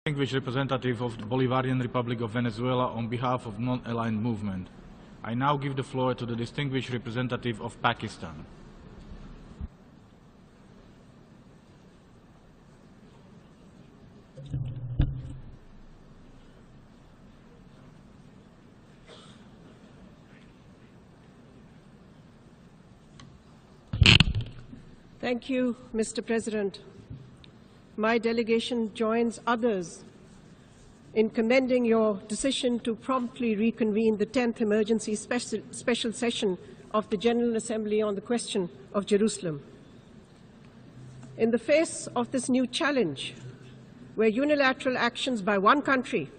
Distinguished representative of the Bolivarian Republic of Venezuela on behalf of non-aligned movement. I now give the floor to the distinguished representative of Pakistan. Thank you, Mr. President. My delegation joins others in commending your decision to promptly reconvene the 10th emergency special session of the General Assembly on the question of Jerusalem. In the face of this new challenge, where unilateral actions by one country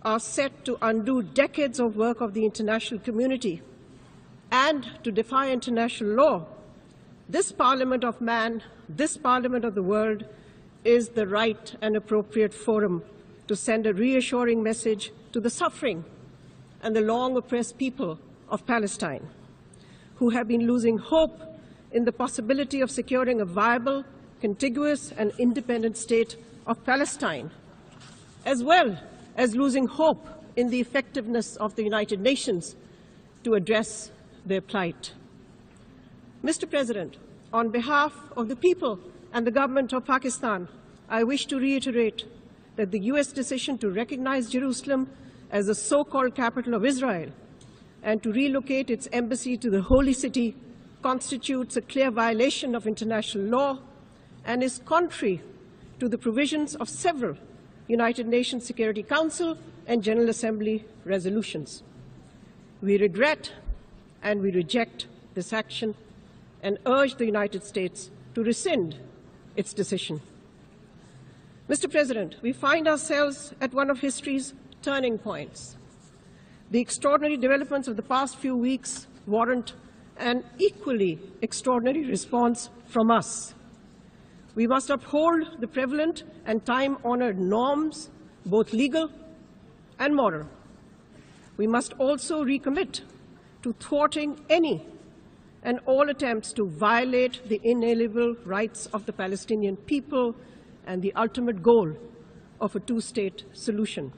are set to undo decades of work of the international community and to defy international law, this Parliament of man, this Parliament of the world, is the right and appropriate forum to send a reassuring message to the suffering and the long-oppressed people of Palestine, who have been losing hope in the possibility of securing a viable, contiguous, and independent state of Palestine, as well as losing hope in the effectiveness of the United Nations to address their plight. Mr. President, on behalf of the people and the government of Pakistan, I wish to reiterate that the U.S. decision to recognize Jerusalem as the so-called capital of Israel and to relocate its embassy to the holy city constitutes a clear violation of international law and is contrary to the provisions of several United Nations Security Council and General Assembly resolutions. We regret and we reject this action and urge the United States to rescind its decision. Mr. President, we find ourselves at one of history's turning points. The extraordinary developments of the past few weeks warrant an equally extraordinary response from us. We must uphold the prevalent and time-honored norms, both legal and moral. We must also recommit to thwarting any and all attempts to violate the inalienable rights of the Palestinian people and the ultimate goal of a two-state solution.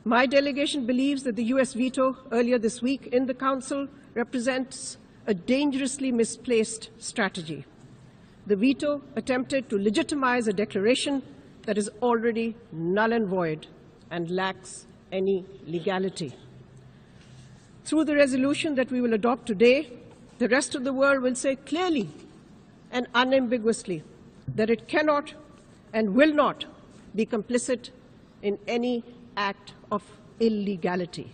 My delegation believes that the U.S. veto earlier this week in the Council represents a dangerously misplaced strategy. The veto attempted to legitimize a declaration that is already null and void and lacks any legality. Through the resolution that we will adopt today, the rest of the world will say clearly and unambiguously that it cannot and will not be complicit in any act of illegality.